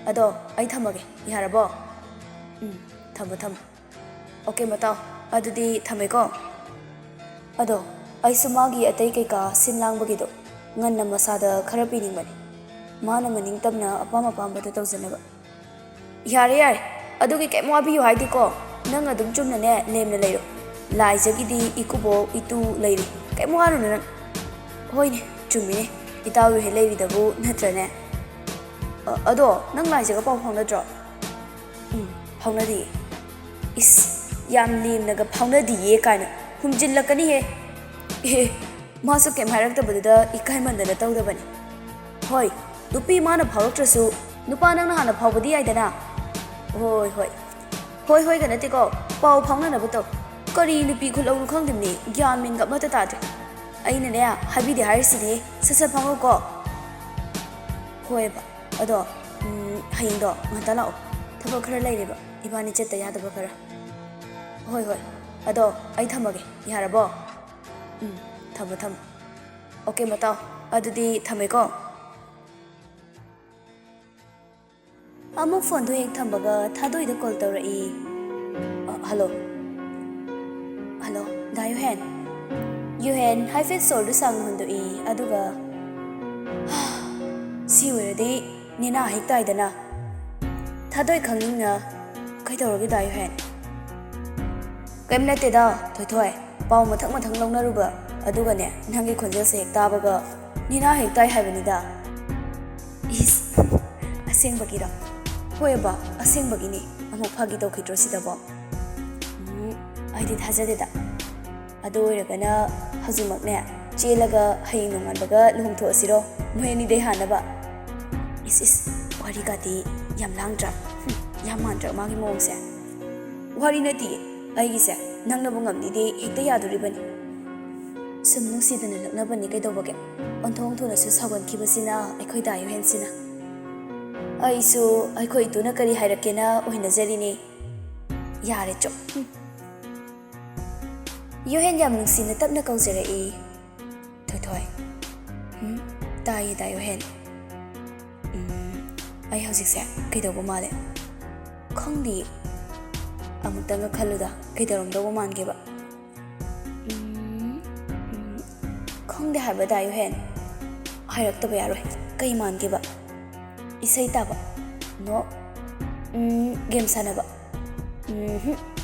ꯑꯗꯣ ꯑꯩ ꯊꯝꯃꯒꯦ ꯌꯥꯔꯕꯣ ꯊꯝꯃꯣ ꯊꯝꯃꯣ ꯑꯣꯀꯦ ꯃꯇꯥꯎ ꯑꯗꯨꯗꯤ ꯊꯝꯃꯦꯀꯣ ꯑꯗꯣ ꯑꯩꯁꯨ ꯃꯥꯒꯤ ꯑꯇꯩ ꯀꯩꯀꯥ ꯁꯤꯟ ꯂꯥꯡꯕꯒꯤꯗꯣ ꯉꯟꯅ ꯃꯁꯥꯗ ꯈꯔ ꯄꯤꯅꯤꯡꯕꯅꯤ ꯃꯥꯅ ꯃꯅꯤꯡꯇꯝꯅ ꯑꯄꯥꯝ ꯑꯄꯥꯝꯕꯗꯣ ꯇꯧꯖꯅꯕ ꯌꯥꯔꯦ ꯌꯥꯔꯦ ꯑꯗꯨꯒꯤ ꯀꯩꯝ ꯋꯥꯕꯤꯌꯨ ꯍꯥꯏꯗꯤꯀꯣ ꯅꯪ ꯑꯗꯨꯝ ꯆꯨꯝꯅꯅꯦ ꯂꯦꯝꯅ ꯂꯩꯔꯣ ꯂꯥꯏꯖꯒꯤꯗꯤ ꯏꯀꯨꯕꯣꯛ ꯏꯇꯨ ꯂꯩꯔꯤ ꯀꯩꯝ ꯋꯥꯔꯨꯅꯨ ꯅꯪ ꯍꯣꯏꯅꯦ ꯆꯨꯝꯃꯤꯅꯦ ꯏꯇꯥꯎ ꯍꯦꯛ ꯂꯩꯔꯤꯗꯕꯨ ꯅꯠꯇ꯭ꯔꯅꯦ ꯑꯗꯣ ꯅꯪ ꯂꯥꯏꯖꯒ ꯄꯥꯎ ꯐꯥꯎꯅꯗ꯭ꯔꯣ ꯐꯥꯎꯅꯗꯤꯌꯦ 이스 ꯌꯥꯝ ꯂꯦꯝꯅꯒ ꯐꯥꯎꯅꯗꯤꯌꯦ ꯀꯥꯏꯅ ꯍꯨꯝꯖꯤꯜꯂꯛꯀꯅꯤꯍꯦ ꯃꯥꯁꯨ ꯀꯩꯝ ꯍꯥꯏꯔꯛꯇꯕꯗꯨꯗ ꯏꯀꯥꯏꯃꯟꯗꯅ ꯇꯧꯗꯕꯅꯤ ꯍꯣꯏ ꯅꯨꯄꯤ ꯃꯥꯅ ꯐꯥꯎꯔꯛꯇ꯭ꯔꯁꯨ ꯅꯨꯄꯥ ꯅꯪꯅ ꯍꯥꯟꯅ ꯐꯥꯎꯕꯗꯤ ꯌꯥꯏꯗꯅ ꯍꯣꯏ ꯍꯣꯏ ꯍꯣꯏ ꯍꯣꯏꯒ ꯅꯠꯇꯦꯀꯣ ꯄꯥꯎ ꯐꯥꯎꯅꯅꯕ ꯇꯧ ꯀꯔꯤ ꯅꯨꯄꯤ ꯈꯨꯠꯂꯧꯅꯣ ꯈꯪꯗꯦꯅꯦ ꯒ꯭ꯌꯥꯟ ꯃꯦꯟꯒ ꯑꯃꯠꯇ ꯇꯥꯗ꯭ꯔꯦ ꯑꯩꯅꯅꯦ ꯍꯥꯏꯕꯤꯗꯦ ꯍꯥꯏꯔꯤꯁꯤꯅꯦ ꯁꯠ ꯁꯠ ꯐꯥꯎꯅꯧꯀꯣ ꯍꯣꯏꯕ ꯑꯗꯣ ꯍꯌꯦꯡꯗꯣ ꯉꯟꯇꯥ ꯂꯥꯛꯑꯣ ꯊꯕꯛ ꯈꯔ ꯂꯩꯔꯦꯕ 이번에 ꯆꯠꯇ ꯌꯥꯗꯕ ꯈꯔ ꯍꯣꯏ ꯍꯣꯏ ꯑꯗꯣ ꯑꯩ ꯊꯝꯃꯒꯦ ꯌꯥꯔꯕꯣ ꯊꯝꯃꯣ ꯊꯝꯃꯣ ꯑꯣꯀꯦ ꯃꯇꯥꯎ ꯑꯗꯨꯗꯤ ꯊꯝꯃꯦꯀꯣ ꯑꯃꯨꯛ ꯐꯣꯟꯗꯣ ꯍꯦꯛ ꯊꯝꯕꯒ ꯊꯥꯗꯣꯏꯗ ꯀꯣꯜ ꯇꯧꯔꯛꯏ ꯍꯜꯂꯣ ꯍꯜꯂꯣ ꯗꯥ ꯌꯨꯍꯦꯟ ꯌꯨꯍꯦꯟ ꯍꯥꯏꯐꯦꯠ ꯁꯣꯔꯗꯨ ꯁꯥꯡꯍꯟꯗꯣꯛꯏ ꯑꯗꯨꯒ ꯁꯤ ꯑꯣꯏꯔꯗꯤ ꯅꯦꯅꯥ ꯍꯦꯛ ꯇꯥꯏꯗꯅ ꯊꯥꯗꯣꯏ ꯈꯪꯅꯤꯡꯅ ꯀꯩꯗꯧꯔꯒꯦ ꯗꯥ ꯌꯨꯍꯦꯟ ꯀꯩꯝ ꯅꯠꯇꯦꯗ ꯊꯣꯏꯊꯣꯏ ꯄꯥꯎ ꯃꯊꯪ ꯃꯊꯪ ꯂꯧꯅꯔꯨꯕ ꯑꯗꯨꯒꯅꯦ ꯅꯪꯒꯤ ꯈꯣꯟꯖꯦꯜꯁꯦ ꯍꯦꯛ ꯇꯥꯕꯒ ꯅꯤꯅꯥ ꯍꯦꯛ ꯇꯥꯏ ꯍꯥꯏꯕꯅꯤꯗ 이스 ꯑꯁꯦꯡꯕꯒꯤꯔꯣ ꯍꯣꯏꯕ ꯑꯁꯦꯡꯕꯒꯤꯅꯤ ꯑꯃꯨꯛ ꯐꯥꯒꯤ ꯇꯧꯈꯤꯗ꯭ꯔꯣ ꯁꯤꯗꯕꯣ ꯑꯩꯗꯤ ꯊꯥꯖꯗꯦꯗ ꯑꯗꯨ ꯑꯣꯏꯔꯒꯅ ꯍꯧꯖꯤꯛꯃꯛꯅꯦ ꯆꯦꯜꯂꯒ ꯍꯌꯦꯡ ꯅꯣꯡꯉꯥꯟꯕꯒ ꯂꯨꯍꯣꯡꯊꯣꯛꯑꯁꯤꯔꯣ ꯃꯣꯏ ꯑꯅꯤꯗꯩ ꯍꯥꯟꯅꯕ 이스 ꯋꯥꯔꯤꯒꯗꯤ ꯌꯥꯝ ꯂꯥꯡꯗ꯭ꯔꯥ ꯌꯥꯝ ꯃꯥꯟꯗ꯭ꯔꯥ ꯃꯥꯒꯤ ꯃꯑꯣꯡꯁꯦ ꯋꯥꯔꯤ ꯅꯠꯇꯤꯌꯦ ꯑꯩꯒꯤꯁꯦ ꯅꯪꯅꯕꯨ ꯉꯝꯅꯤꯗꯤ ꯍꯦꯛꯇ ꯌꯥꯗꯣꯔꯤꯕꯅꯤ ꯁꯨꯝ ꯅꯨꯡꯁꯤꯗꯅ ꯂꯛꯅꯕꯅꯤ ꯀꯩꯗꯧꯕꯒꯦ ꯑꯣꯟꯊꯣꯛ ꯊꯨꯅꯁꯨ ꯁꯥꯎꯒꯟꯈꯤꯕꯁꯤꯅ ꯑꯩꯈꯣꯏ ꯗꯥ ꯌꯨꯍꯦꯟꯁꯤꯅ ꯑꯩꯁꯨ ꯑꯩꯈꯣꯏ ꯏꯇꯨꯅ ꯀꯔꯤ ꯍꯥꯏꯔꯛꯀꯦꯅ ꯑꯣꯏꯅꯖꯔꯤꯅꯤ ꯌꯥꯔꯦ ꯆꯣ ꯌꯨꯍꯦꯟ ꯌꯥꯝ ꯅꯨꯡꯁꯤꯅ ꯇꯞꯅ ꯀꯧꯖꯔꯛꯏ ꯊꯣꯏꯊꯣꯏ ꯇꯥꯏꯌꯦ ꯗꯥ ꯌꯨꯍꯦꯟ ꯑꯩ ꯍꯧꯖꯤꯛꯁꯦ ꯀꯩꯗꯧꯕ ꯃꯥꯜꯂꯦ ꯈꯪꯗꯤꯌꯦ ꯑꯃꯨꯛꯇꯪꯒ ꯈꯜꯂꯨꯗ ꯀꯩꯗꯧꯔꯝꯗꯧꯕ ꯃꯥꯟꯒꯦꯕ ꯈꯪꯗꯦ ꯍꯥꯏꯕ ꯗꯥ ꯌꯨꯍꯦꯟ ꯍꯥꯏꯔꯛꯇꯕ ꯌꯥꯔꯣꯏ ꯀꯩ ꯃꯥꯟꯒꯦꯕ ꯏꯁꯩ ꯇꯥꯕ ꯅꯣ ꯒꯦꯝ ꯁꯥꯟꯅꯕ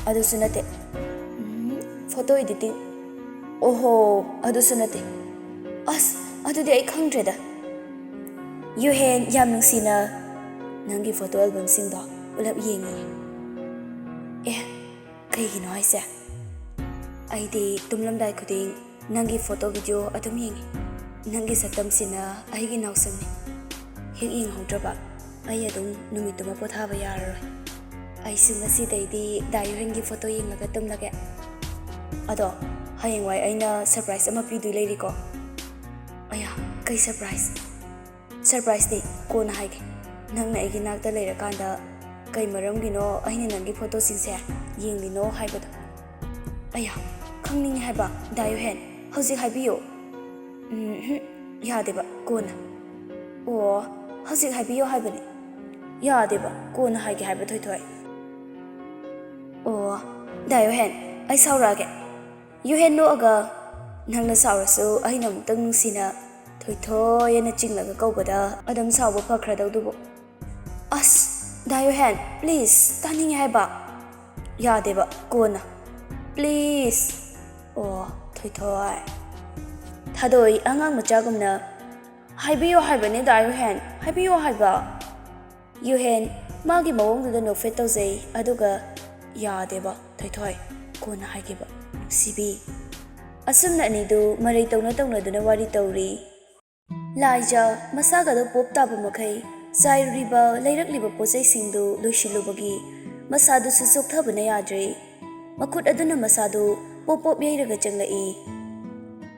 ꯑꯗꯨꯁꯨ ꯅꯠꯇꯦ ꯐꯣꯇꯣ ꯏꯗꯤꯇꯤꯡ 오호 ꯑꯗꯨꯁꯨ ꯅꯠꯇꯦ ꯑꯁ ꯑꯗꯨꯗꯤ ꯑꯩ ꯈꯪꯗ꯭ꯔꯦꯗ ꯌꯨꯍꯦꯟ ꯌꯥꯝ ꯅꯨꯡꯁꯤꯅ ꯅꯪꯒꯤ ꯐꯣꯇꯣ ꯑꯦꯜꯕꯝꯁꯤꯡꯗꯣ ꯄꯨꯂꯞ ꯌꯦꯡꯉꯤ ꯀꯩꯒꯤꯅꯣ ꯍꯥꯏꯁꯦ ꯑꯩꯗꯤ ꯇꯨꯝꯂꯝꯗꯥꯏ ꯈꯨꯗꯤꯡ ꯅꯪꯒꯤ ꯐꯣꯇꯣ ꯚꯤꯗꯤꯑꯣ ꯑꯗꯨꯝ ꯌꯦꯡꯉꯤ ꯅꯪꯒꯤ ꯁꯛꯇꯝꯁꯤꯅ ꯑꯩꯒꯤ ꯅꯥꯎꯁꯝꯅꯤ ꯍꯦꯛ ꯌꯦꯡꯍꯧꯗ꯭ꯔꯕ ꯑꯩ ꯑꯗꯨꯝ ꯅꯨꯃꯤꯠꯇꯨꯃ ꯄꯣꯊꯥꯕ ꯌꯥꯔꯔꯣꯏ ꯑꯩꯁꯨ ꯉꯁꯤꯗꯩꯗꯤ ꯗꯥ ꯌꯨꯍꯦꯟꯒꯤ ꯐꯣꯇꯣ ꯌꯦꯡꯂꯒ ꯇꯨꯝꯂꯒꯦ ꯑꯗꯣ ꯍꯌꯦꯡꯋꯥꯏ ꯑꯩꯅ ꯁꯔꯄ꯭ꯔꯥꯏꯖ ꯑꯃ ꯄꯤꯗꯣꯏ ꯂꯩꯔꯤꯀꯣ ꯑꯌꯥ ꯀꯩ ꯁꯔꯄ꯭ꯔꯥꯏꯖꯇꯤ ꯀꯣꯟꯅ ꯍꯥꯏꯒꯦ ꯅꯪꯅ ꯑꯩꯒꯤ ꯅꯥꯛꯇ ꯂꯩꯔꯀꯥꯟꯗ ꯀꯩ ꯃꯔꯝꯒꯤꯅꯣ ꯑꯩꯅ ꯅꯪꯒꯤ ꯐꯣꯇꯣꯁꯤꯡꯁꯦ ꯌꯦꯡꯂꯤꯅꯣ ꯍꯥꯏꯕꯗꯣ ꯑꯌꯥ ꯈꯪꯅꯤꯡꯉꯦ ꯍꯥꯏꯕ ꯗꯥ ꯌꯨꯍꯦꯟ ꯍꯧꯖꯤꯛ ꯍꯥꯏꯕꯤꯌꯨ ꯌꯥꯗꯦꯕ ꯀꯣꯟꯅ ꯑꯣ ꯍꯧꯖꯤꯛ ꯍꯥꯏꯕꯤꯌꯣ ꯍꯥꯏꯕꯅꯤ ꯌꯥꯗꯦꯕ ꯀꯣꯟꯅ ꯍꯥꯏꯒꯦ ꯍꯥꯏꯕ ꯊꯣꯏꯊꯣꯏ ꯑꯣ ꯗꯥ ꯌꯨꯍꯦꯟ ꯑꯩ ꯁꯥꯎꯔꯛꯑꯒꯦ ꯌꯨꯍꯦꯟ ꯅꯣꯛꯑꯒ ꯅꯪꯅ ꯁꯥꯎꯔꯁꯨ ꯑꯩꯅ ꯑꯃꯨꯛꯇꯪ ꯅꯨꯡꯁꯤꯅ ꯊꯣꯏꯊꯣꯏꯅ ꯆꯤꯡꯂꯒ ꯀꯧꯕꯗ ꯑꯗꯨꯝ ꯁꯥꯎꯕ ꯐꯈ꯭ꯔꯗꯧꯗꯨꯕꯨ ꯑꯁ ꯗꯥ ꯌꯨꯍꯦꯟ ꯄ꯭ꯂꯤꯖ ꯇꯥꯅꯤꯡꯉꯦ ꯍꯥꯏꯕ ꯌꯥꯗꯦꯕ ꯀꯣꯟꯅ ꯄ꯭ꯂꯤꯖ ꯑꯣ ꯊꯣꯏꯊꯣꯏ ꯊꯥꯗꯣꯏ ꯑꯉꯥꯡ ꯃꯆꯥꯒꯨꯝꯅ ꯍꯥꯏꯕꯤꯌꯣ ꯍꯥꯏꯕꯅꯦ ꯗꯥ ꯌꯨꯍꯦꯟ ꯍꯥꯏꯕꯤꯌꯣ ꯍꯥꯏꯕ ꯌꯨꯍꯦꯟ ꯃꯥꯒꯤ ꯃꯑꯣꯡꯗꯨꯗ ꯅꯣꯛꯐꯦꯠ ꯇꯧꯖꯩ ꯑꯗꯨꯒ ꯌꯥꯗꯦꯕ ꯊꯣꯏꯊꯣꯏ ꯀꯣꯟꯅ ꯍꯥꯏꯒꯦꯕ ꯅꯨꯡꯁꯤꯕꯤ ꯑꯁꯨꯝꯅ ꯑꯅꯤꯗꯨ ꯃꯔꯩ ꯇꯧꯅꯗꯨꯅ ꯋꯥꯔꯤ ꯇꯧꯔꯤ ꯂꯥꯏꯖ ꯃꯁꯥꯒꯗꯣ ꯄꯣꯞ ꯇꯥꯕ ꯃꯈꯩ ꯆꯥꯏꯔꯨꯔꯤꯕ ꯂꯩꯔꯛꯂꯤꯕ ꯄꯣꯠꯆꯩꯁꯤꯡꯗꯨ ꯂꯣꯏꯁꯤꯜꯂꯨꯕꯒꯤ ꯃꯁꯥꯗꯨꯁꯨ ꯆꯣꯛꯊꯕꯅ ꯌꯥꯗ꯭ꯔꯦ ꯃꯈꯨꯠ ꯑꯗꯨꯅ ꯃꯁꯥꯗꯨ ꯄꯣꯞ ꯄꯣꯞ ꯌꯩꯔꯒ ꯆꯪꯂꯛꯏ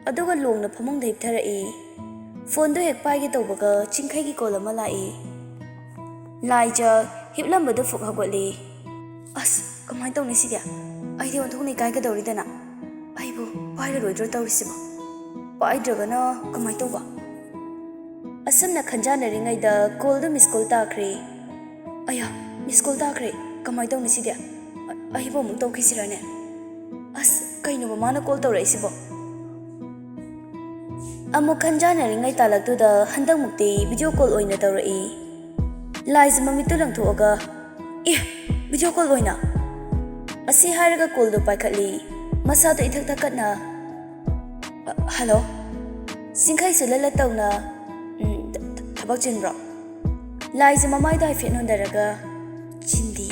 ꯑꯗꯨꯒ ꯂꯣꯡꯅ ꯐꯃꯨꯡꯗ ꯍꯤꯞꯊꯔꯛꯏ ꯐꯣꯟꯗꯣ ꯍꯦꯛ ꯄꯥꯏꯒꯦ ꯇꯧꯕꯒ ꯆꯤꯡꯈꯩꯒꯤ ꯀꯣꯜ ꯑꯃ ꯂꯥꯛꯏ ꯂꯥꯏꯖ ꯍꯤꯞꯂꯝꯕꯗꯨ ꯐꯨꯛ ꯍꯧꯒꯠꯂꯤ ꯑꯁ ꯀꯃꯥꯏꯅ ꯇꯧꯅꯤ ꯁꯤꯗꯤ ꯑꯩꯗꯤ ꯑꯣꯟꯊꯣꯛꯅ ꯏꯀꯥꯏꯒꯗꯧꯔꯤꯗꯅ ꯑꯩꯕꯨ ꯄꯥꯏꯔꯔꯣꯏꯗ꯭ꯔꯣ ꯇꯧꯔꯤꯁꯤꯕꯣ ꯄꯥꯏꯗ꯭ꯔꯒꯅ ꯀꯃꯥꯏꯅ ꯇꯧꯕ ꯑꯁꯨꯝꯅ ꯈꯟꯖꯥꯟꯅꯔꯤꯉꯩꯗ ꯀꯣꯜꯗꯨ ꯃꯤꯁ ꯀꯣꯜ ꯇꯥꯈ꯭ꯔꯦ ꯑꯌꯥ ꯃꯤꯁ ꯀꯣꯜ ꯇꯥꯈ꯭ꯔꯦ ꯀꯃꯥꯏꯅ ꯇꯧꯅꯤ ꯁꯤꯗꯤ ꯑꯩꯕꯨ ꯑꯃꯨꯛ ꯇꯧꯈꯤꯁꯤꯔꯅꯦ ꯑꯁ ꯀꯩꯅꯣꯕ ꯃꯥꯅ ꯀꯣꯜ ꯇꯧꯔꯛꯏꯁꯤꯕꯣ ꯑꯃꯨꯛ ꯈꯟꯖꯥꯟꯅꯔꯤꯉꯩ ꯇꯥꯂꯛꯇꯨꯗ ꯍꯟꯗꯛꯃꯨꯛꯇꯤ ꯚꯤꯗꯤꯑꯣ ꯀꯣꯜ ꯑꯣꯏꯅ ꯇꯧꯔꯛꯏ ꯂꯥꯏꯖ ꯃꯃꯤꯠꯇꯨ ꯂꯪꯊꯣꯛꯑꯒ ꯑꯦ ꯚꯤꯗꯤꯑꯣ ꯀꯣꯜ ꯑꯣꯏꯅ ꯑꯁꯤ ꯍꯥꯏꯔꯒ ꯀꯣꯜꯗꯨ ꯄꯥꯏꯈꯠꯂꯤ ꯃꯁꯥꯗꯨ ꯏꯊꯛ ꯊꯛꯀꯠꯅ ꯍꯜꯂꯣ ꯁꯤꯡꯈꯩꯁꯨ ꯂꯠꯂꯠ ꯇꯧꯅ ꯊꯕꯛ ꯆꯤꯟꯕ꯭ꯔꯣ ꯂꯥꯏꯖ ꯃꯃꯥꯏꯗ ꯍꯥꯏꯐꯦꯠ ꯅꯣꯟꯊꯔꯒ ꯆꯤꯟꯗꯤ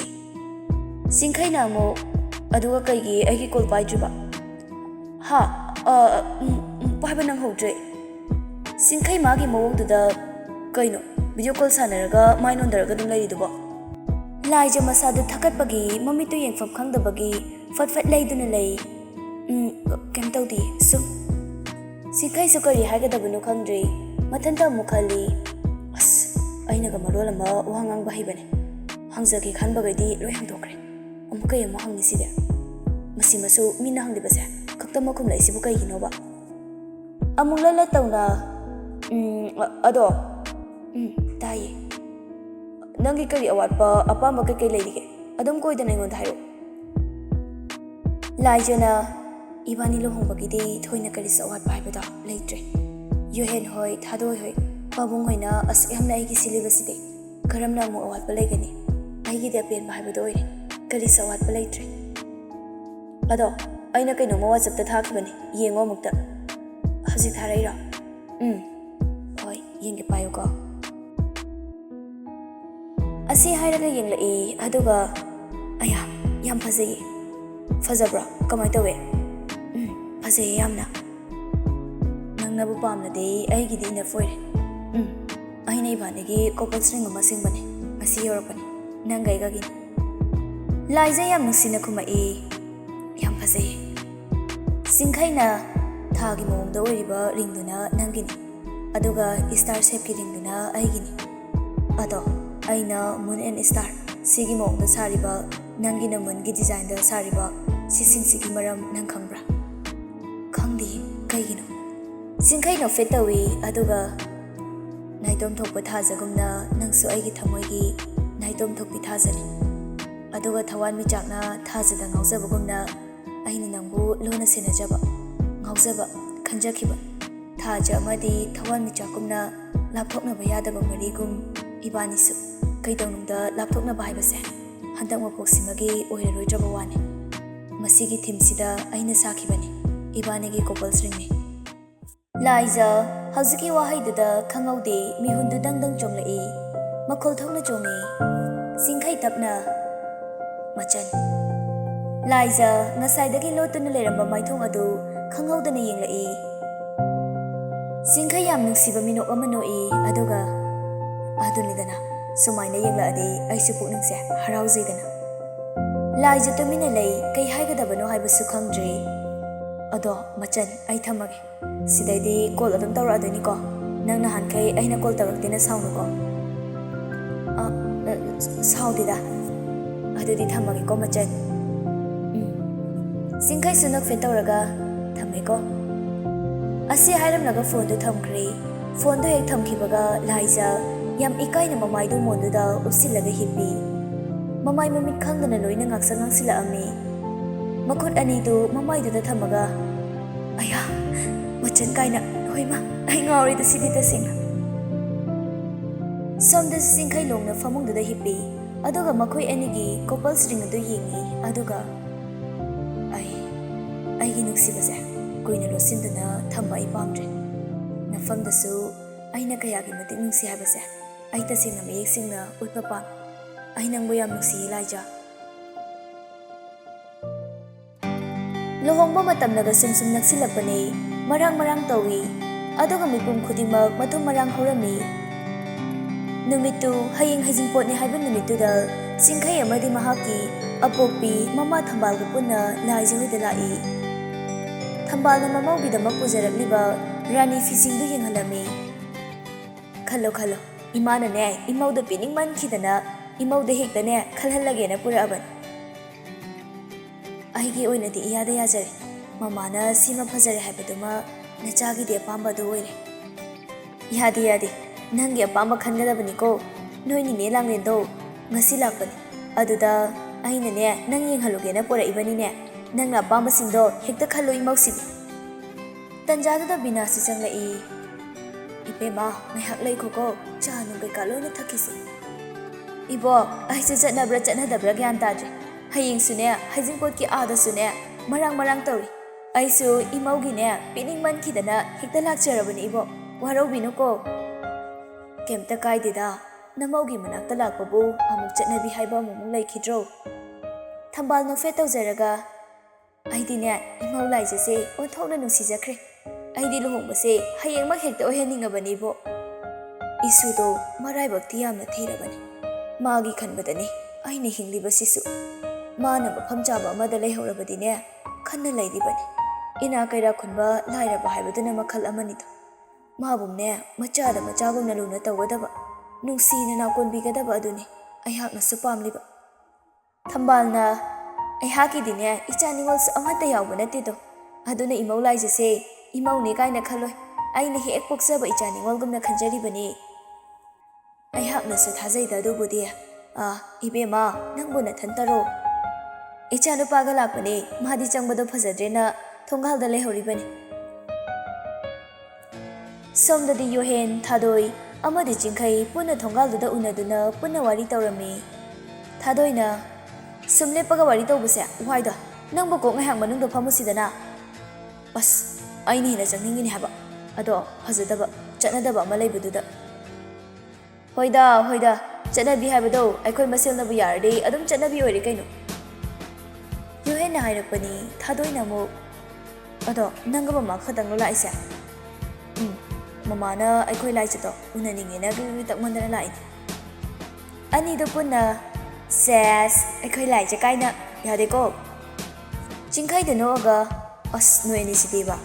ꯁꯤꯡꯈꯩꯅ ꯑꯃꯨꯛ ꯑꯗꯨꯒ ꯀꯩꯒꯤ ꯑꯩꯒꯤ ꯀꯣꯜ ꯄꯥꯏꯗ꯭ꯔꯤꯕ ꯍꯥ ꯄꯥꯏꯕ ꯅꯪꯍꯧꯗ꯭ꯔꯦ ꯁꯤꯡꯈꯩ ꯃꯥꯒꯤ ꯃꯑꯣꯡꯗꯨꯗ ꯀꯩꯅꯣ ꯚꯤꯗꯤꯑꯣ ꯀꯣꯜ ꯁꯥꯟꯅꯔꯒ ꯃꯥꯏ ꯅꯣꯟꯊꯔꯒ ꯑꯗꯨꯝ ꯂꯩꯔꯤꯗꯨꯕꯣ ꯂꯥꯏꯖ ꯃꯁꯥꯗꯨ ꯊꯛꯀꯠꯄꯒꯤ ꯃꯃꯤꯠꯇꯨ ꯌꯦꯡꯐꯝ ꯈꯪꯗꯕꯒꯤ ꯐꯠ ꯐꯠ ꯂꯩꯗꯨꯅ ꯂꯩ ꯀꯩꯝ ꯇꯧꯗꯦ ꯁꯨꯝ ꯁꯤꯡꯈꯩꯁꯨ ꯀꯔꯤ ꯍꯥꯏꯒꯗꯕꯅꯣ ꯈꯪꯗ꯭ꯔꯦ ꯃꯊꯟꯇ ꯑꯃꯨꯛ ꯈꯜꯂꯤ ꯑꯁ ꯑꯩꯅꯒ ꯃꯔꯣꯜ ꯑꯃ ꯋꯥ ꯉꯥꯡꯕ ꯍꯩꯕꯅꯦ ꯍꯪꯖꯒꯦ ꯈꯟꯕꯒꯩꯗꯤ ꯂꯣꯏ ꯍꯪꯗꯣꯛꯈ꯭ꯔꯦ ꯑꯃꯨꯛ ꯀꯩ ꯑꯃꯨꯛ ꯍꯪꯉꯤꯁꯤꯗꯤ ꯃꯁꯤꯃꯁꯨ ꯃꯤꯅ ꯍꯪꯂꯤꯕꯁꯦ ꯈꯛꯇꯃꯛ ꯈꯨꯝꯂꯛꯏꯁꯤꯕꯨ ꯀꯩꯒꯤꯅꯣꯕ ꯑꯃꯨꯛ ꯂꯠꯂꯠ ꯇꯧꯅ ꯑꯗꯣ ꯇꯥꯏꯌꯦ ꯅꯪꯒꯤ ꯀꯔꯤ ꯑꯋꯥꯠꯄ ꯑꯄꯥꯝꯕ ꯀꯩꯀꯩ ꯂꯩꯔꯤꯒꯦ ꯑꯗꯨꯝ ꯀꯣꯏꯗꯅ ꯑꯩꯉꯣꯟꯗ ꯍꯥꯏꯔꯛꯑꯣ ꯂꯥꯏꯖꯅ ꯏꯕꯥꯅꯤ ꯂꯨꯍꯣꯡꯕꯒꯤꯗꯤ ꯊꯣꯏꯅ ꯀꯔꯤꯁꯨ ꯑꯋꯥꯠꯄ ꯍꯥꯏꯕꯗꯣ ꯂꯩꯇ꯭ꯔꯦ ꯌꯨꯍꯦꯟ ꯍꯣꯏ ꯊꯥꯗꯣꯏ ꯍꯣꯏ ꯄꯥꯕꯨꯡ ꯍꯣꯏꯅ ꯑꯁꯨꯛ ꯌꯥꯝꯅ ꯑꯩꯒꯤ ꯁꯤꯜꯂꯤꯕꯁꯤꯗꯤ ꯀꯔꯝꯅ ꯑꯃꯨꯛ ꯑꯋꯥꯠꯄ ꯂꯩꯒꯅꯤ ꯑꯩꯒꯤꯗꯤ ꯑꯄꯦꯟꯕ ꯍꯥꯏꯕꯗꯣ ꯑꯣꯏꯔꯦ ꯀꯔꯤꯁꯨ ꯑꯋꯥꯠꯄ ꯂꯩꯇ꯭ꯔꯦ ꯑꯗꯣ ꯑꯩꯅ ꯀꯩꯅꯣꯝꯃ ꯋꯥꯆꯞꯇ ꯊꯥꯈꯤꯕꯅꯤ ꯌꯦꯡꯉꯣ ꯑꯃꯨꯛꯇ ꯍꯧꯖꯤꯛ ꯊꯥꯔꯛꯏꯔꯣ ꯍꯣꯏ ꯌꯦꯡꯒꯦ ꯄꯥꯏꯌꯨꯀꯣ ꯑꯁꯤ ꯍꯥꯏꯔꯒ ꯌꯦꯡꯂꯛꯏ ꯑꯗꯨꯒ ꯑꯌꯥ ꯌꯥꯝ ꯐꯖꯩꯌꯦ ꯐꯖꯕ꯭ꯔꯣ ꯀꯃꯥꯏꯅ ꯇꯧꯋꯦ ꯐꯖꯩꯌꯦ ꯌꯥꯝꯅ ꯅꯪꯅꯕꯨ ꯄꯥꯝꯂꯗꯤ ꯑꯩꯒꯤꯗꯤ ꯏꯅꯐ ꯑꯣꯏꯔꯦ ꯑꯩꯅ ꯏꯕꯥꯅꯤꯒꯤ ꯀꯣꯄꯜꯁ ꯔꯤꯡ ꯑꯃ ꯁꯤꯡꯕꯅꯦ ꯉꯁꯤ ꯌꯧꯔꯛꯄꯅꯤ ꯅꯪꯒ ꯑꯩꯒꯒꯤꯅꯤ ꯂꯥꯏꯖ ꯌꯥꯝ ꯅꯨꯡꯁꯤꯅ ꯈꯨꯝꯃꯛꯏ ꯌꯥꯝ ꯐꯖꯩꯌꯦ ꯁꯤꯡꯈꯩꯅ ꯊꯥꯒꯤ ꯃꯑꯣꯡꯗ ꯑꯣꯏꯔꯤꯕ ꯔꯤꯡꯗꯨꯅ ꯅꯪꯒꯤꯅꯤ ꯑꯗꯨꯒ ꯏꯁꯇꯥꯔ ꯁꯦꯞꯀꯤ ꯔꯤꯡꯗꯨꯅ ꯑꯩꯒꯤꯅꯤ ꯑꯗꯣ ꯑꯩꯅ ꯃꯨꯟ ꯑꯦꯟ ꯏꯁꯇꯥꯔ ꯁꯤꯒꯤ ꯃꯑꯣꯡꯗ ꯁꯥꯔꯤꯕ ꯅꯪꯒꯤꯅ ꯃꯨꯟꯒꯤ ꯗꯤꯖꯥꯏꯟꯗ ꯁꯥꯔꯤꯕ ꯁꯤꯁꯤꯡꯁꯤꯒꯤ ꯃꯔꯝ ꯅꯪ ꯈꯪꯕ꯭ꯔꯥ ꯈꯪꯗꯦ ꯀꯩꯒꯤꯅꯣ ꯁꯤꯡꯈꯩ ꯅꯣꯛꯐꯦꯠ ꯇꯧꯏ ꯑꯗꯨꯒ ꯅꯥꯏꯇꯣꯝ ꯊꯣꯛꯄ ꯊꯥꯖꯒꯨꯝꯅ ꯅꯪꯁꯨ ꯑꯩꯒꯤ ꯊꯃꯣꯏꯒꯤ ꯅꯥꯏꯇꯣꯝ ꯊꯣꯛꯄꯤ ꯊꯥꯖꯅꯤ ꯑꯗꯨꯒ ꯊꯋꯥꯟꯃꯤꯆꯥꯛꯅ ꯊꯥꯖꯗ ꯉꯥꯎꯖꯕꯒꯨꯝꯅ ꯑꯩꯅ ꯅꯪꯕꯨ ꯂꯣꯟꯅ ꯁꯦꯟꯅꯖꯕ ꯉꯥꯎꯖꯕ ꯈꯟꯖꯈꯤꯕ ꯊꯥꯖ ꯑꯃꯗꯤ ꯊꯋꯥꯟꯃꯤꯆꯥꯛꯀꯨꯝꯅ ꯂꯥꯞꯊꯣꯛꯅꯕ ꯌꯥꯗꯕ ꯃꯔꯤꯒꯨꯝ ꯏꯕꯥꯅꯤꯁꯨ ꯀꯩꯗꯧꯅꯨꯡꯗ ꯂꯥꯞꯊꯣꯛꯅꯕ ꯍꯥꯏꯕꯁꯦ ꯍꯟꯗꯛ ꯃꯄꯣꯛꯁꯤꯃꯒꯤ ꯑꯣꯏꯔꯔꯣꯏꯗ꯭ꯔꯕ ꯋꯥꯅꯤ ꯃꯁꯤꯒꯤ ꯊꯤꯝꯁꯤꯗ ꯑꯩꯅ ꯁꯥꯈꯤꯕꯅꯤ ꯏꯕꯥꯅꯤꯒꯤ ꯀꯣꯄꯜꯁ ꯔꯤꯡꯅꯤ ꯂꯥꯏꯖ ꯍꯧꯖꯤꯛꯀꯤ ꯋꯥꯍꯩꯗꯨꯗ ꯈꯪꯍꯧꯗꯦ ꯃꯤꯍꯨꯟꯗꯨ ꯗꯪ ꯗꯪ ꯆꯣꯡꯂꯛꯏ ꯃꯈꯣꯜ ꯊꯣꯛꯅ ꯆꯣꯡꯉꯤ ꯁꯤꯡꯈꯩ ꯇꯞꯅ ꯃꯆꯟ ꯂꯥꯏꯖ ꯉꯁꯥꯏꯗꯒꯤ ꯂꯣꯠꯇꯨꯅ ꯂꯩꯔꯝꯕ ꯃꯥꯏꯊꯣꯡ ꯑꯗꯨ ꯈꯪꯍꯧꯗꯅ ꯌꯦꯡꯂꯛꯏ ꯁꯤꯡꯈꯩ ꯌꯥꯝ ꯅꯨꯡꯁꯤꯕ ꯃꯤꯅꯣꯛ ꯑꯃ ꯅꯣꯛꯏ ꯑꯗꯨꯒ ꯑꯗꯨꯅꯤꯗꯅ ꯁꯨꯃꯥꯏꯅ ꯌꯦꯡꯂꯛꯑꯗꯤ ꯑꯩꯁꯨ ꯄꯨꯛꯅꯤꯡꯁꯦ ꯍꯔꯥꯎꯖꯩꯗꯅ ꯂꯥꯏꯖ ꯇꯨꯃꯤꯟꯅ ꯂꯩ ꯀꯩ ꯍꯥꯏꯒꯗꯕꯅꯣ ꯍꯥꯏꯕꯁꯨ ꯈꯪꯗ꯭ꯔꯤ ꯑꯗꯣ ꯃꯆꯟ ꯑꯩ ꯊꯝꯃꯒꯦ ꯁꯤꯗꯩꯗꯤ ꯀꯣꯜ ꯑꯗꯨꯝ ꯇꯧꯔꯛꯑꯗꯣꯏꯅꯤꯀോ ꯅꯪ ꯅꯍꯥꯟꯈꯩ ꯑꯩꯅ ꯀꯣꯜ ꯇꯧꯔꯛꯇꯦꯅ ꯁꯥꯎꯅꯨꯀோ ꯁꯥꯎꯗꯦꯗ ꯑꯗꯨꯗꯤ ꯊꯝꯃꯒꯦꯀꯣ ꯃꯆꯟ ꯁꯤꯡꯈꯩꯁꯨ ꯅꯣꯛꯐꯦꯠ ꯇꯧꯔꯒ ꯊꯝꯃꯦꯀꯣ ꯑꯁꯤ ꯍꯥꯏꯔꯝꯂꯒ ꯐꯣꯟꯗꯨ ꯊꯝꯈ꯭ꯔꯦ ꯐꯣꯟꯗꯨ ꯍꯦꯛ ꯊꯝꯈꯤꯕꯒ ꯂꯥꯏꯖ ꯌꯥꯝ ꯏꯀꯥꯏꯅ ꯃꯃꯥꯏꯗꯨ ꯃꯣꯟꯗꯨꯗ ꯎꯞꯁꯤꯜꯂꯒ ꯍꯤꯞꯄꯤ ꯃꯃꯥꯏ ꯃꯃꯤꯠ ꯈꯪꯗꯅ ꯂꯣꯏꯅ ꯉꯥꯡꯁꯪ ꯉꯥꯡꯁꯤꯜꯂꯛꯑꯝꯃꯤ ꯃꯈꯨꯠ ꯑꯅꯤꯗꯨ ꯃꯃꯥꯏꯗꯨꯗ ꯊꯝꯃꯒ ꯑꯌꯥ ꯃꯆꯟ ꯀꯥꯏꯅ ꯍꯣꯏꯃ ꯑꯩ ꯉꯥꯎꯔꯤꯗ ꯁꯤꯗꯤ ꯇꯁꯦꯡꯅ ꯁꯣꯝꯗꯁꯨ ꯁꯤꯡꯈꯩ ꯂꯣꯡꯅ ꯐꯃꯨꯡꯗꯨꯗ ꯍꯤꯞꯄꯤ ꯑꯗꯨꯒ ꯃꯈꯣꯏ ꯑꯅꯤꯒꯤ ꯀꯣꯄꯜꯁ ꯔꯤꯡ ꯑꯗꯨ ꯌꯦꯡꯉꯤ ꯑꯗꯨꯒ ꯑꯩꯒꯤ ꯅꯨꯡꯁꯤꯕꯁꯦ ꯀꯨꯏꯅ ꯂꯣꯠꯁꯤꯟꯗꯨꯅ ꯊꯝꯕ ꯑꯩ ꯄꯥꯝꯗ꯭ꯔꯦ ꯅꯐꯝꯗꯁꯨ ꯑꯩꯅ ꯀꯌꯥꯒꯤ ꯃꯇꯤꯛ ꯅꯨꯡꯁꯤ ꯍꯥꯏꯕꯁꯦ ꯑꯩ ꯇꯁꯦꯡꯅ ꯃꯌꯦꯛ ꯁꯦꯡꯅ ꯎꯠꯄ ꯄꯥꯝꯃꯤ ꯑꯩ ꯅꯪꯕꯨ ꯌꯥꯝ ꯅꯨꯡꯁꯤꯌꯦ ꯂꯥꯏꯖ ꯂꯨꯍꯣꯡꯕ ꯃꯇꯝꯅꯒ ꯁꯨꯝ ꯁꯨꯝ ꯅꯛꯁꯤꯜꯂꯛꯄꯅꯤ ꯃꯔꯥꯡ ꯃꯔꯥꯡ ꯇꯧꯏ ꯑꯗꯨꯒ ꯃꯤꯄꯨꯝ ꯈꯨꯗꯤꯡꯃꯛ ꯃꯊꯨꯝ ꯃꯔꯥꯡ ꯍꯧꯔꯝꯃꯤ ꯅꯨꯃꯤꯠꯇꯨ ꯍꯌꯦꯡ ꯍꯩꯖꯤꯡꯄꯣꯠꯅꯤ ꯍꯥꯏꯕ ꯅꯨꯃꯤꯠꯇꯨꯗ ꯁꯤꯡꯈꯩ ꯑꯃꯗꯤ ꯃꯍꯥꯛꯀꯤ ꯑꯄꯣꯛꯄꯤ ꯃꯃꯥ ꯊꯝꯕꯥꯜꯒ ꯄꯨꯟꯅ ꯂꯥꯏꯖ ꯍꯣꯏꯗ ꯂꯥꯛꯏ ꯊꯝꯕꯥꯜꯅ ꯃꯃꯧꯒꯤꯗꯃꯛ ꯄꯨꯖꯔꯛꯂꯤꯕ ꯔꯥꯅꯤ ꯐꯤꯁꯤꯡꯗꯨ ꯌꯦꯡꯍꯜꯂꯝꯃꯤ ꯈꯜꯂꯣ ꯏꯃꯥꯅꯅꯦ ꯏꯃꯧꯗ ꯄꯤꯅꯤꯡꯃꯟꯈꯤꯗꯅ ꯏꯃꯧꯗ ꯍꯦꯛꯇꯅꯦ ꯈꯜꯍꯜꯂꯒꯦꯅ ꯄꯨꯔꯛꯑꯕꯅꯤ ꯑꯩꯒꯤ ꯑꯣꯏꯅꯗꯤ ꯏꯌꯥꯗ ꯌꯥꯖꯔꯦ ꯃꯃꯥꯅ ꯁꯤꯃ ꯐꯖꯔꯦ ꯍꯥꯏꯕꯗꯨꯃ ꯅꯆꯥꯒꯤꯗꯤ ꯑꯄꯥꯝꯕ ꯑꯗꯨ ꯑꯣꯏꯔꯦ ꯌꯥꯗꯦ ꯅꯪꯒꯤ ꯑꯄꯥꯝꯕ ꯈꯟꯒꯗꯕꯅꯤꯀꯣ ꯅꯣꯏ ꯅꯤꯅꯦ ꯂꯥꯡꯂꯦꯟꯗꯣ ngasi lakpani aduda aina ne nang yenghaluge na pora ibani ne nang na pamba singdo hekta khallo imausibi tanjada da bina si changla I ipema mai hak lai khoko cha nu kai ka loina thakisi ibo ai se chatna da bra gyan ta je haying sune hajing pot ki ada sune marang tauri ai su imaugi ne pining man khidana hekta lak charabani ibo warau binu ko kemta kai dida namaugi manak talak babu amuk chatnabi haiba mumung lai khidro thambal no fe tau jaraga aidi ne imau lai je se on thokna nungsi jakre aidi lohong base hayeng mak hekta oheninga bani bo isu do marai bakti yamna theirabani magi khanbadani aini hingli basisu mana mafam chaba amada lei horabadi ne khanna laidi bani ina kaira khunba laira ba haibaduna makhal amani to mabum ne machada machagum na luna tawdaba nungsi na nakon bigadaba aduni aihak na supamliba thambalna aihaki dine ichaningol su amata yawba nate do aduna imau lai jese imau ne kaina khaloi aina he ek poksaba ichaningol gumna khanjari bani aihak na su thajai da do budi ibema nangbu na thantaro ichanu paga lakpane madi changbado phajadrena thongal da lehori bani somdadi yohen thadoi amadi chingkhai puna thongal da unaduna puna wari tawrami thadoina sumle paga wari tawbuse waida nangbo ko ngahang manung do phamusidana bas aini hina changningini haba ado phajadaba chanadaba ama leibududa hoida chanabi habado aikoi maselna bu yarde adum chanabi ori kaino yohen na hairapani thadoina mo ado nangaba ma khadang lo laisa mamana aikoi lai chato unaninge na gri takmandana lai ani do punna ses aikoi lai cha kaina yade ko chingkhai de no ga as no ni sidiba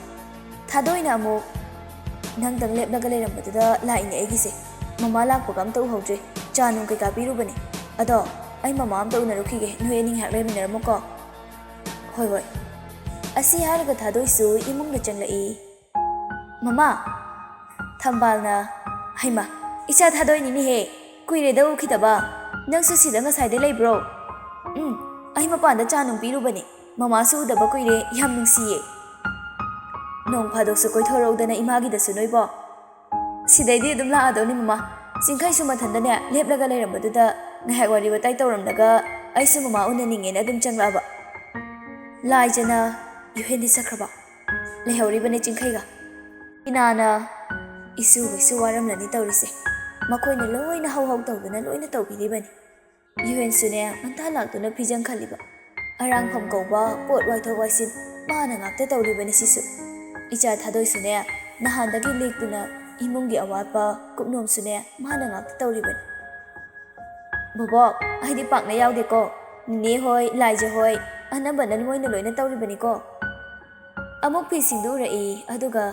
thadoina mo nang dang lep naga leram bada lai ne egise mama lak pagam to hojre chanung kai ka piru bane ado ai mama am to na rukhige no ening hak le minar mo ko hoi asi harga thadoi su imung na changlai mama thambalna haima icha thadoi ni he kuire da ukhidaba nangsu sida nga side lei bro ai mapa da chanung piru bane mama su da ba kuire yam nungsiye nong phadok su koi thorau da na imagi da su noibo sidai di dum la adoni mama singkhai su mathan da ne leplaga leiram badu da ngahai wari watai tawram daga ai su mama unaninge na dum changla ba lai jana yuhendi sakraba lehori bane chingkhai ga inana isu isu waram lani tawrise makoi na loina hau tawduna loina tawbiri bani yuhen sune manta laktuna pijang khaliba arang pham kawba pot wai thawai sin bana ngakta tawri bani sisu icha thadoi sune nahandagi lektuna imungi awapa kupnom sune mana ngakta tawri bani bobo aidi pakna yawde ko ne hoi laije hoi anamba nan moina loina tawri bani ko amuk phi singdu rai aduga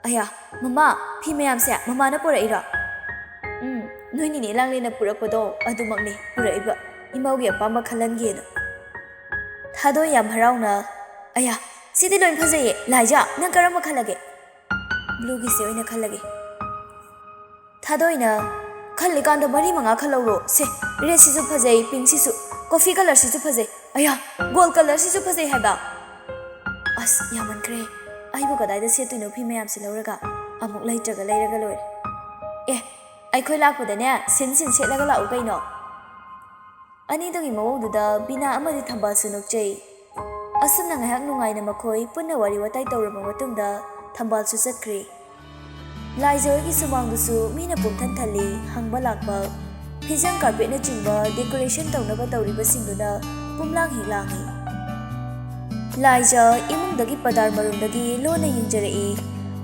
aya mama phi mayam se mama na pura ira noini ni langli na pura podo adumak ni pura iba imaugi apama khalan ge no thado yam harauna aya sidi loin phajaye laija nang karama khalage blue gi se oina khalage thadoina khalli kan do mari manga khalawro se red si su phajai pink si su coffee color si su phajai aya gold color si su phajai haba as yaman kre ai bu kadai da se tuino phi mayam si lawraga amuk lai traga leiraga loir ai khoi lak podane sin se laga lau kaino ani dogi mawong du da bina amadi thambal sunuk chei asumna ngahak nungai na makhoi punna wari watai tawrama matungda thambal su chatkre lai joi gi sumang du su mina pumthan thali hangba lakba phijang carpet na chingba decoration tawnaba tawriba singduna pumlang hilangi laija imung dagi padar marum dagi lona yingjare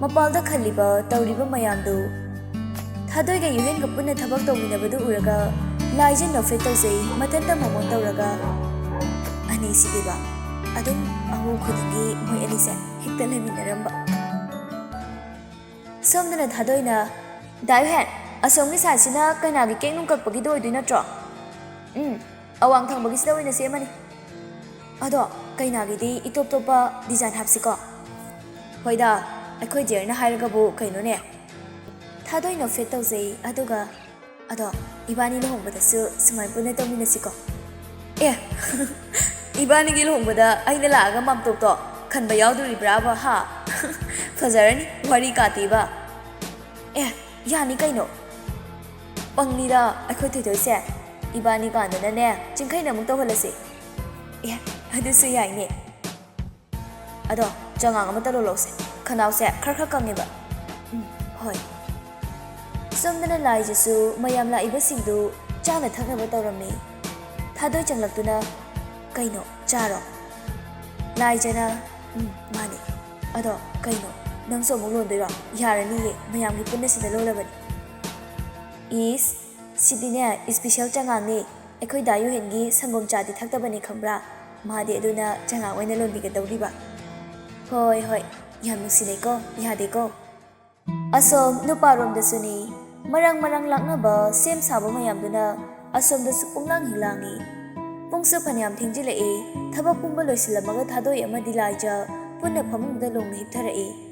mapalda khaliba tawriba mayamdu thadoi ga yuhen ga punna thabak tawminabadu uraga laija no fe tawjai matanta momon tawraga ani sidiba adum awu khudingi moi anise hekta leminaramba somdana thadoina daihen asomgi sasina kaina gi kengnung kakpagi doi dui natro awang thangbagi sida oina semani ado kaina gi di itop topa design hapsiko hoida akhoi jerna hairaga bu kaino ne thadoina fe tawjai aduga ado Ibani luhongbadasu sumai puna tawminasiko. Eh, Ibani luhongbada aina laaga mamtok to khanba yauduribra ba ha. Fajarani wari katiba. Eh, yani kaino. Pangnida akhoi thoithoise. Ibani kandana ne chingkhaina muk tawhalase. Eh, adusu yaine. Ado jangang amata lolose. Khanause khar kangeba. Hoi. Somdana laijasu mayam la ibasingdu chana thaknaba tawramni. Thadoi changlaktuna kaino charo. Laijana mani. Ado kaino nangso amuk londoiro yarani ye mayamgi punna sida lolabani. Is sidine special changangni akhoi dayu hengi sangom chadi thaktabani khambra. Madi aduna changang oina lonbiga tawriba. Hoi hoi yam nusineko yadeko. Asom nuparom dasuni marang laknaba sem sabo mayamduna asom dasu punglang hilangi. Pungsu phanyam thingjilai thabak pungba loisilamaga thadoi amadi laija punna phamungda longna hiptharai.